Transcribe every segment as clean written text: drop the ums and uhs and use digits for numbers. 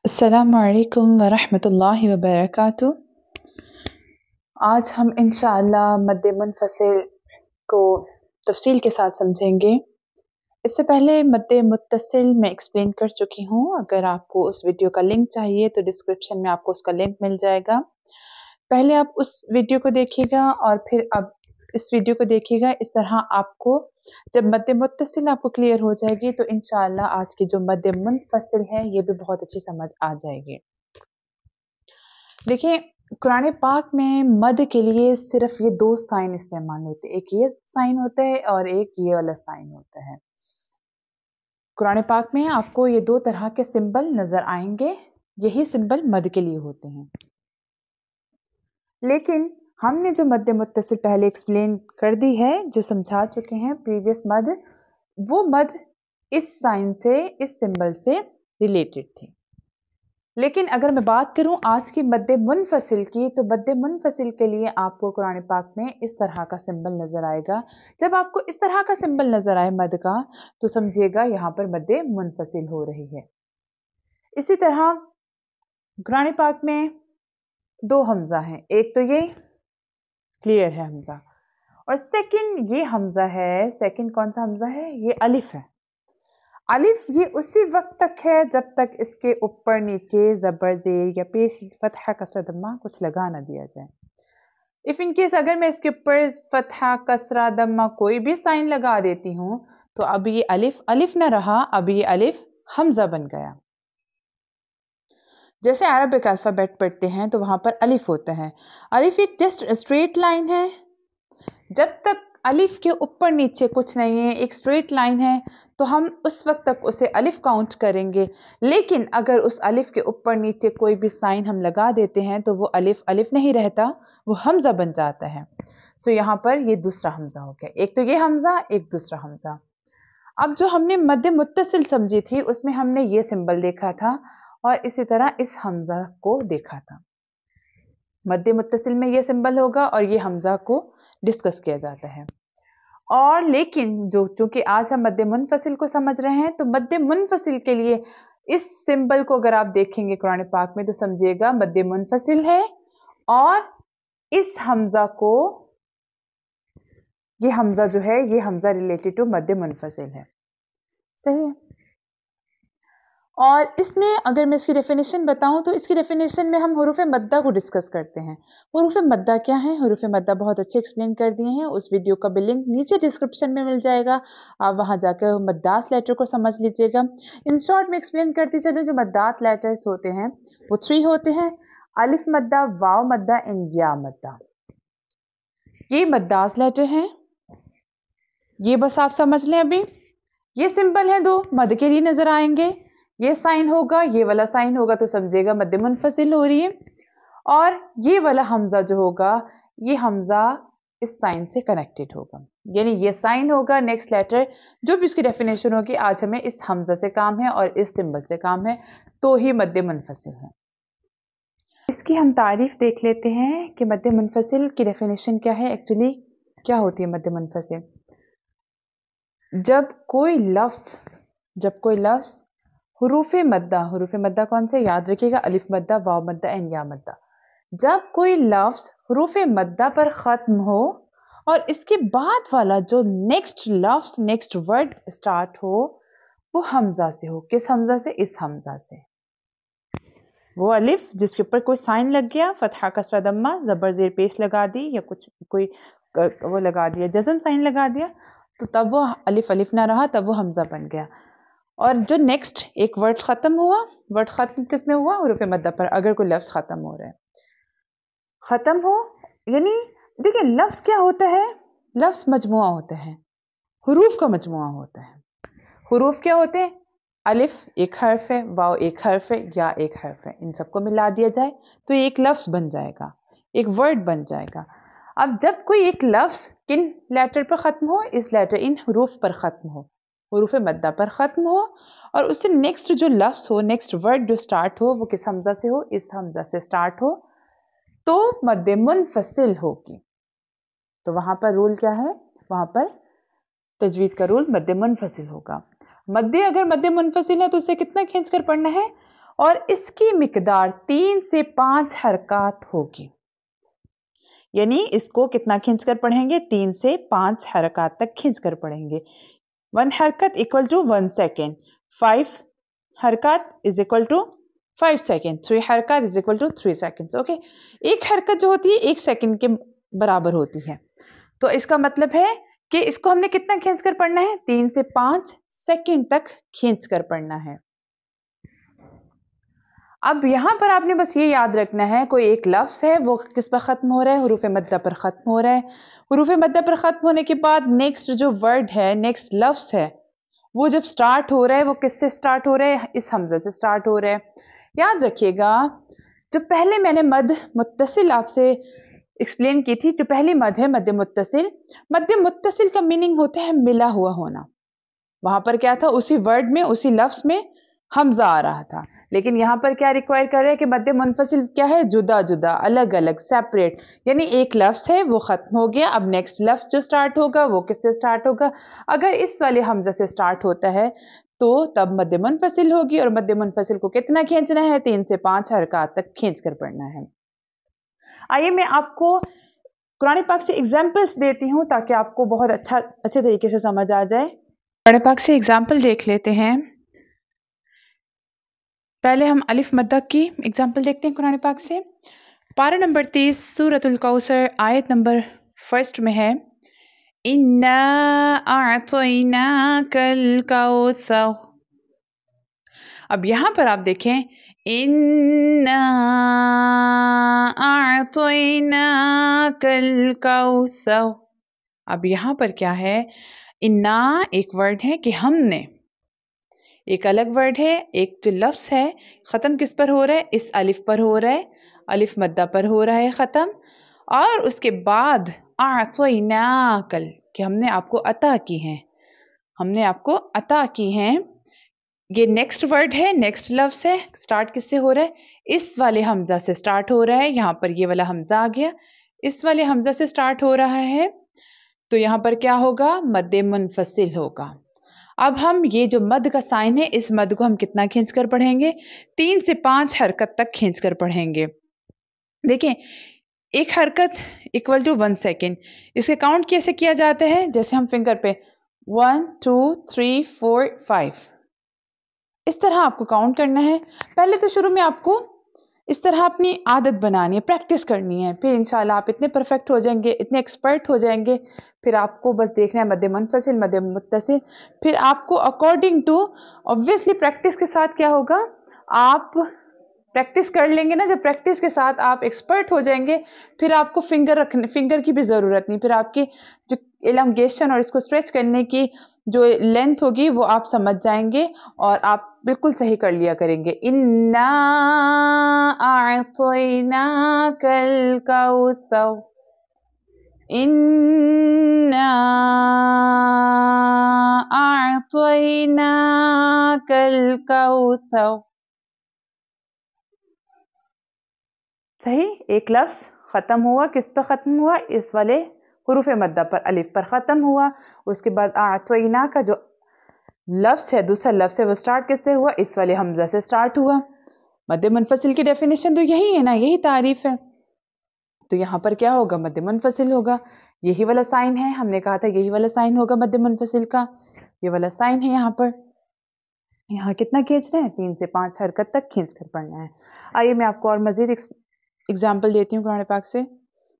अस्सलामुअलैकुम वरहमतुल्लाहि वबरकातुह। आज हम इंशाअल्लाह मद्दे मुनफसिल को तफसील के साथ समझेंगे। इससे पहले मद्दे मुत्तसिल मैं एक्सप्लेन कर चुकी हूँ। अगर आपको उस वीडियो का लिंक चाहिए तो डिस्क्रिप्शन में आपको उसका लिंक मिल जाएगा। पहले आप उस वीडियो को देखिएगा और फिर अब इस वीडियो को देखिएगा। इस तरह आपको जब मद्दे मुत्तसिल आपको क्लियर हो जाएगी तो इंशाअल्लाह आज की जो मद्दे मुनफसिल है ये भी बहुत अच्छी समझ आ जाएगी। देखिए, कुरान पाक में मद के लिए सिर्फ ये दो साइन इस्तेमाल होते हैं, एक ये साइन होता है और एक ये वाला साइन होता है। कुरान पाक में आपको ये दो तरह के सिंबल नजर आएंगे, यही सिंबल मद के लिए होते हैं। लेकिन हमने जो मद मुत्तसिल पहले एक्सप्लेन कर दी है, जो समझा चुके हैं प्रीवियस मद, वो मद इस साइन से, इस सिंबल से रिलेटेड थी। लेकिन अगर मैं बात करूं आज की मद्दे मुनफसिल की, तो मद्दे मुनफसिल के लिए आपको कुरान पाक में इस तरह का सिंबल नजर आएगा। जब आपको इस तरह का सिंबल नजर आए मद का, तो समझिएगा यहां पर मद्दे मुनफसिल हो रही है। इसी तरह कुरान पाक में दो हमजा हैं, एक तो ये क्लियर है हमजा, और सेकंड ये हमजा है। सेकंड कौन सा हमजा है? ये अलिफ है। अलिफ ये उसी वक्त तक है जब तक इसके ऊपर नीचे जबर जेर या पेश फतहा कसरा दम्मा कुछ लगा ना दिया जाए। इफ इन केस अगर मैं इसके ऊपर फतहा कसरा दम्मा कोई भी साइन लगा देती हूँ, तो अब ये अलिफ अलिफ ना रहा, अब ये अलिफ हमजा बन गया। जैसे अरबिक अल्फाबेट पढ़ते हैं तो वहां पर अलिफ होता है। अलिफ एक जस्ट स्ट्रेट लाइन है। जब तक अलिफ के ऊपर नीचे कुछ नहीं है, एक स्ट्रेट लाइन है, तो हम उस वक्त तक उसे अलिफ काउंट करेंगे। लेकिन अगर उस अलिफ के ऊपर नीचे कोई भी साइन हम लगा देते हैं तो वो अलिफ अलिफ नहीं रहता, वो हमजा बन जाता है। सो यहाँ पर ये दूसरा हमजा हो गया। एक तो ये हमजा, एक दूसरा हमजा। अब जो हमने मद्दे मुत्तसिल समझी थी उसमें हमने ये सिंबल देखा था और इसी तरह इस हमजा को देखा था। मद्दे मुत्तसिल में ये सिंबल होगा और ये हमजा को डिस्कस किया जाता है। और लेकिन जो चूंकि आज हम मद्दे मुनफसिल को समझ रहे हैं, तो मद्दे मुनफसिल के लिए इस सिंबल को अगर आप देखेंगे कुरान पाक में तो समझिएगा मद्दे मुनफसिल है, और इस हमजा को, ये हमजा जो है ये हमजा रिलेटेड टू मद्दे मुनफसिल है। सही है। और इसमें अगर मैं इसकी डेफिनेशन बताऊं तो इसकी डेफिनेशन में हम हुरूफ मद्दा को डिस्कस करते हैं। हुरूफ मद्दा क्या है? हुरूफ मद्दा बहुत अच्छे एक्सप्लेन कर दिए हैं। उस वीडियो का भी लिंक नीचे डिस्क्रिप्शन में मिल जाएगा, आप वहां जाकर मद्दास लेटर को समझ लीजिएगा। इन शॉर्ट में एक्सप्लेन करती चलूं, जो मद्दात लेटर्स होते हैं वो 3 होते हैं: अलिफ मद्दा, वाव मद्दा एंड या मद्दा। ये मद्दास लेटर हैं, ये बस आप समझ लें। अभी ये सिंबल है दो, मद के लिए नजर आएंगे। ये साइन होगा, ये वाला साइन होगा, तो समझिएगा मद्दे मुनफसिल हो रही है। और ये वाला हमजा जो होगा, ये हमजा इस साइन से कनेक्टेड होगा, यानी ये साइन होगा, नेक्स्ट लेटर, जो भी उसकी डेफिनेशन होगी। आज हमें इस हमजा से काम है और इस सिंबल से काम है, तो ही मद्दे मुनफसिल है। इसकी हम तारीफ देख लेते हैं कि मद्दे मुनफसिल की डेफिनेशन क्या है। एक्चुअली क्या होती है मद्दे मुनफसिल? जब कोई लफ्ज हुरूफ मद्दा कौन से? याद रखिएगा, अलिफ मद्दा, वाव मद्दा एंड या मद्दा। जब कोई लफ्ज हुरूफ मद्दा पर खत्म हो और इसके बाद वाला जो नेक्स्ट लफ्ज, नेक्स्ट वर्ड स्टार्ट हो, वो हमजा से हो। किस हमजा से? इस हमजा से। वो अलिफ जिसके ऊपर कोई साइन लग गया, फतहा कसरा दम्मा, जबर जेर पेश लगा दी, या कुछ कोई वो लगा दिया, जज़म साइन लगा दिया, तो तब वो अलिफ अलिफ ना रहा, तब वो हमजा बन गया। और जो नेक्स्ट एक वर्ड खत्म हुआ, वर्ड खत्म किस में हुआ? हुरूफ मद्दा पर। अगर कोई लफ्ज खत्म हो रहा है, खत्म हो, यानी देखिए लफ्ज क्या होता है? लफ्ज मजमुआ होता है, हुरूफ का मजमुआ होता है। हुरूफ क्या होते हैं? अलिफ एक हर्फ है, वाव एक हर्फ है, या एक हर्फ है, इन सबको मिला दिया जाए तो ये एक लफ्ज बन जाएगा, एक वर्ड बन जाएगा। अब जब कोई एक लफ्ज किन लेटर पर खत्म हो? इस लेटर, इन हुरूफ पर खत्म हो, हुरूफ मद्दा पर खत्म हो, और उससे नेक्स्ट जो लफ्ज हो, नेक्स्ट वर्ड जो स्टार्ट हो, वो किस हमजा से हो? इस हमजा से स्टार्ट हो, तो मद्दे मुनफसिल होगी। तो वहां पर रूल क्या है? वहां पर तजवीद का रूल मद्दे मुनफसिल होगा। मद्दे अगर मद्दे मुनफसिल है तो उसे कितना खींच कर पढ़ना है? और इसकी मिकदार 3 से 5 हरकत होगी। यानी इसको कितना खींच कर पढ़ेंगे? 3 से 5 हरकत तक खींच कर पढ़ेंगे। 1 हरकत इक्वल टू 1 सेकेंड, 5 हरकत इज इक्वल टू 5 सेकेंड, 3 हरकत is equal to 3 second. Okay, एक हरकत जो होती है 1 सेकेंड के बराबर होती है। तो इसका मतलब है कि इसको हमने कितना खींच कर पढ़ना है? 3 से 5 सेकेंड तक खींच कर पढ़ना है। अब यहां पर आपने बस ये याद रखना है, कोई एक लफ्ज है वो किस पर खत्म हो रहा है? हुरूफ मद्दा पर खत्म हो रहा है। हुरूफ मद्दा पर खत्म होने के बाद नेक्स्ट जो वर्ड है, नेक्स्ट लफ्ज है, वो जब स्टार्ट हो रहा है वो किससे स्टार्ट हो रहा है? इस हमजा से स्टार्ट हो रहा है। याद रखिएगा, जो पहले मैंने मद मुत्तसिल आपसे एक्सप्लेन की थी, जो पहली मद है मद मुत्तसिल, मद मुत्तसिल का मीनिंग होता है मिला हुआ होना। वहां पर क्या था? उसी वर्ड में, उसी लफ्ज में हमजा आ रहा था। लेकिन यहां पर क्या रिक्वायर कर रहे हैं कि मद मुनफसिल क्या है? जुदा जुदा, अलग अलग, सेपरेट। यानी एक लफ्ज है वो खत्म हो गया, अब नेक्स्ट लफ्ज जो स्टार्ट होगा वो किससे स्टार्ट होगा? अगर इस वाले हमजा से स्टार्ट होता है तो तब मद मुनफसिल होगी, और मद मुनफसिल को कितना खींचना है? 3 से 5 हरकत तक खींच कर पढ़ना है। आइए मैं आपको कुरान पाक से एग्जाम्पल्स देती हूँ ताकि आपको बहुत अच्छे तरीके से समझ आ जाए। कुरान पाक से एग्जाम्पल देख लेते हैं। पहले हम अलिफ मद्दा की एग्जाम्पल देखते हैं कुरान पाक से। पारा नंबर 30 सूरतुल कौसर आयत नंबर 1 में है, इन्ना अअतैनाकल कौसर। अब यहां पर आप देखें, इन्ना अअतैनाकल कौसर। अब यहां पर क्या है? इन्ना एक वर्ड है कि हमने, एक अलग वर्ड है, एक जो लफ्ज है खत्म किस पर हो रहा है? इस अलिफ पर हो रहा है, अलिफ मद्दा पर हो रहा है खत्म। और उसके बाद आतोइनाकल, कि हमने आपको अता की हैं, हमने आपको अता की हैं। ये नेक्स्ट वर्ड है, नेक्स्ट लफ्ज है। स्टार्ट किससे हो रहा है? इस वाले हमजा से स्टार्ट हो रहा है। यहां पर ये वाला हमजा आ गया, इस वाले हमजा से स्टार्ट हो रहा है, तो यहां पर क्या होगा? मद्दे मुनफसिल होगा। अब हम ये जो मद का साइन है, इस मद को हम कितना खींच कर पढ़ेंगे? 3 से 5 हरकत तक खींच कर पढ़ेंगे। देखें, एक हरकत इक्वल टू 1 सेकेंड। इसे काउंट कैसे किया जाता है? जैसे हम फिंगर पे 1 2 3 4 5 इस तरह आपको काउंट करना है। पहले तो शुरू में आपको इस तरह अपनी आदत बनानी है, प्रैक्टिस करनी है, फिर इंशाल्लाह आप इतने परफेक्ट हो जाएंगे, इतने एक्सपर्ट हो जाएंगे, फिर आपको बस देखना है मद्दे मुनफसिल, मद्दे मुत्तसिल। फिर आपको अकॉर्डिंग टू, ऑब्वियसली प्रैक्टिस के साथ क्या होगा? आप प्रैक्टिस कर लेंगे ना, जब प्रैक्टिस के साथ आप एक्सपर्ट हो जाएंगे, फिर आपको फिंगर की भी ज़रूरत नहीं, फिर आपकी जो एलोंगेशन और इसको स्ट्रेच करने की जो लेंथ होगी वो आप समझ जाएंगे और आप बिल्कुल सही कर लिया करेंगे। इन्ना अअतैनाकल कौसर, इन्ना अअतैनाकल कौसर। सही, एक लफ्ज खत्म हुआ, किस पर खत्म हुआ? इस वाले हुरूफ मद्दा पर, अलिफ पर खत्म हुआ। उसके बाद आतोइना का जो लफ्ज है, दूसरा लफ्ज है, वो स्टार्ट किससे हुआ? इस वाले हमजा से स्टार्ट हुआ। मद्दे मुनफसिल की डेफिनेशन तो यही है ना, यही तारीफ है। तो यहाँ पर क्या होगा? मद्दे मुनफसिल होगा। यही वाला साइन है, हमने कहा था यही वाला साइन होगा मद्दे मुनफसिल का, ये वाला साइन है। यहाँ पर यहाँ कितना खींचना है? 3 से 5 हरकत तक खींच कर पढ़ना है। आइए मैं आपको और मजीद एग्जाम्पल देती हूँ कुरान पाक से।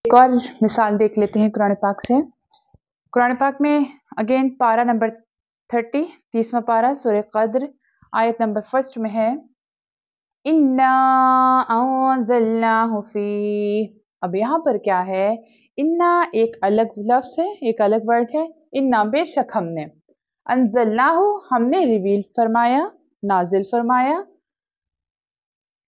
एक और मिसाल देख लेते हैं कुरान पाक से। कुरान पाक में अगेन पारा नंबर 30, 30वां पारा, सूरह क़द्र, आयत नंबर 1 में है, इन्ना अंज़लनाहु फी। अब यहाँ पर क्या है? इन्ना एक अलग लफ्ज है, एक अलग वर्ड है। इन्ना बेशक हमने, अंज़लनाहु हमने रिवील फरमाया, नाजिल फरमाया।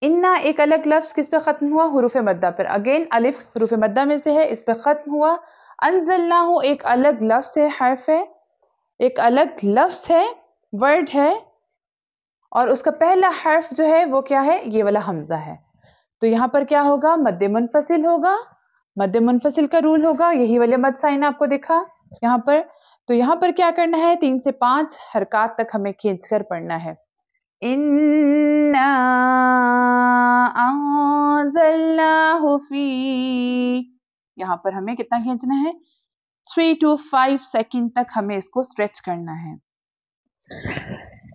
इन्ना एक अलग लफ्ज किस पे खत्म हुआ? हुरूफ मद्दा पर। अगेन अलिफ हुरूफ मद्दा में से है, इस पे खत्म हुआ। अंज़लनाहु एक अलग लफ्ज है, हर्फ है, एक अलग लफ्ज है, वर्ड है, और उसका पहला हर्फ जो है वो क्या है? ये वाला हमजा है। तो यहाँ पर क्या होगा? मद्दे मुनफसिल होगा। मद्दे मुनफसिल का रूल होगा, यही वाले मद साइन आपको दिखा यहाँ पर। तो यहाँ पर क्या करना है? 3 से 5 हरकत तक हमें खींच कर पढ़ना है। इन्ना फी, यहाँ पर हमें कितना खींचना है 3 to 5 सेकंड तक हमें इसको स्ट्रेच करना है।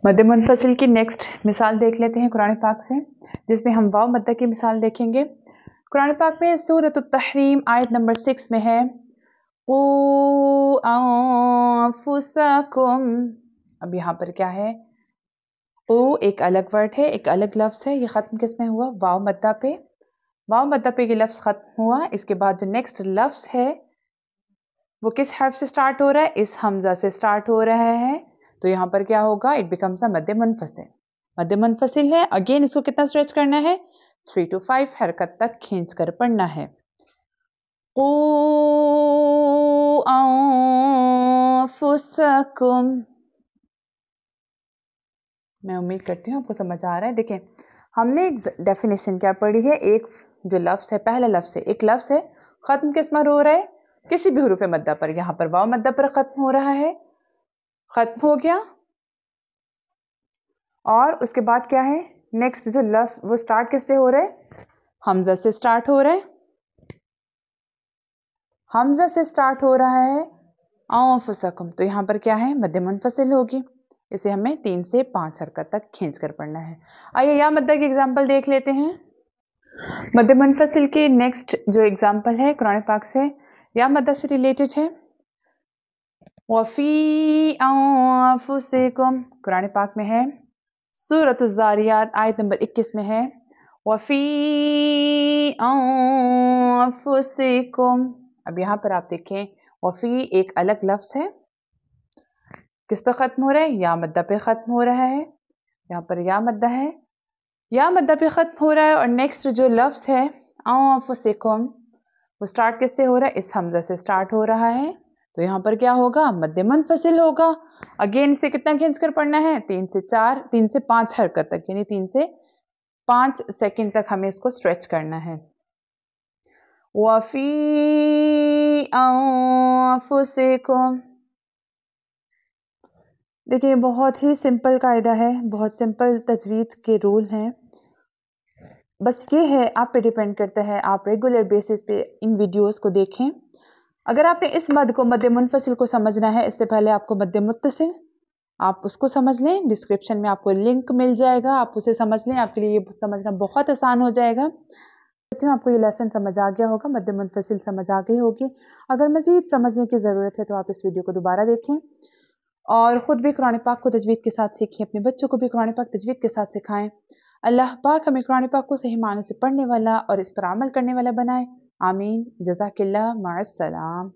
मद्दे मुनफसिल की नेक्स्ट मिसाल देख लेते हैं कुरान पाक से, जिसमें हम वाव मद्दा की मिसाल देखेंगे। कुरान पाक में सूरत तहरीम आयत नंबर 6 में है क़ू अनफुसकुम। अब यहाँ पर क्या है, क़ू एक अलग वर्ड है, एक अलग लफ्ज़ है, ये ख़त्म किस में हुआ वाव मद्दा पे। वाव मद्दा पे ये लफ्ज़ ख़त्म हुआ, इसके बाद जो नेक्स्ट लफ्ज़ है वो किस हर्फ से स्टार्ट हो रहा है, इस हमजा से स्टार्ट हो रहा है, तो यहाँ पर क्या होगा, इट बिकम्स अ मद्दे मुनफसिल। मद्दे मुनफसिल है, अगेन इसको कितना स्ट्रेच करना है 3 to 5 हरकत तक खींच कर पढ़ना है। क़ू अनफुसकुम। मैं उम्मीद करती हूँ आपको समझ आ रहा है। देखें हमने एक डेफिनेशन क्या पढ़ी है, एक जो लफ्ज़ है, पहला लफ्ज़ है, एक लफ्ज़ है, ख़त्म किस पर हो रहा है, किसी भी हुरूफ मद्दा पर। यहाँ पर वाव मद्दा पर ख़त्म हो रहा है, ख़त्म हो गया, और उसके बाद क्या है, नेक्स्ट जो लफ्ज़ वो स्टार्ट किससे हो रहा है, हमजा से स्टार्ट हो रहा है, हमजा से स्टार्ट हो रहा है अनफुसकुम, तो यहाँ पर क्या है मद्दे मुनफसिल होगी। इसे हमें 3 से 5 हरकत तक खींच कर पढ़ना है। आइए या मद्दा की एग्जाम्पल देख लेते हैं। मद्दे मुनफसिल की नेक्स्ट जो एग्जाम्पल है कुरान पाक से या मद्दा से रिलेटेड है। वफ़ी अनफुसिकुम कुरान पाक में है, सूरत ज़ारियात आयत नंबर 21 में है वफ़ी अनफुसिकुम। अब यहाँ पर आप देखें वफ़ी एक अलग लफ्ज़ है, किस पर ख़त्म हो रहा है, या मद्दा पे ख़त्म हो रहा है। यहाँ पर या मद्दा है, या मद्दा पे ख़त्म हो रहा है, और नेक्स्ट जो लफ्ज़ है अनफुसिकुम वो स्टार्ट किससे हो रहा है, इस हमजा से स्टार्ट हो रहा है, तो यहाँ पर क्या होगा मद्दे मुनफसिल होगा। अगेन इसे कितना खींच कर पढ़ना है 3 से 5 हरकत तक, यानी 3 से 5 सेकंड तक हमें इसको स्ट्रेच करना है। वफ़ी अनफुसिकुम। देखिए बहुत ही सिंपल कायदा है, बहुत सिंपल तजवीज़ के रूल हैं, बस ये है आप पे डिपेंड करता है, आप रेगुलर बेसिस पे इन वीडियोस को देखें। अगर आपने इस मद को मद्दे मुनफसिल को समझना है, इससे पहले आपको मद्दे मुत्तसिल आप उसको समझ लें, डिस्क्रिप्शन में आपको लिंक मिल जाएगा, आप उसे समझ लें, आपके लिए ये समझना बहुत आसान हो जाएगा। आपको ये लेसन समझ आ गया होगा, मद्दे मुनफसिल समझ आ गई होगी। अगर मज़ीद समझने की ज़रूरत है तो आप इस वीडियो को दोबारा देखें और ख़ुद भी कुरान पाक को तजवीद के साथ सीखें, अपने बच्चों को भी कुरान पाक तजवीद के साथ सिखाएं। अल्लाह पाक हमें कुरान पाक को सही मानों से पढ़ने वाला और इस पर अमल करने वाला बनाए। आमीन। जज़ाकिल्लाह। माअस्सलाम।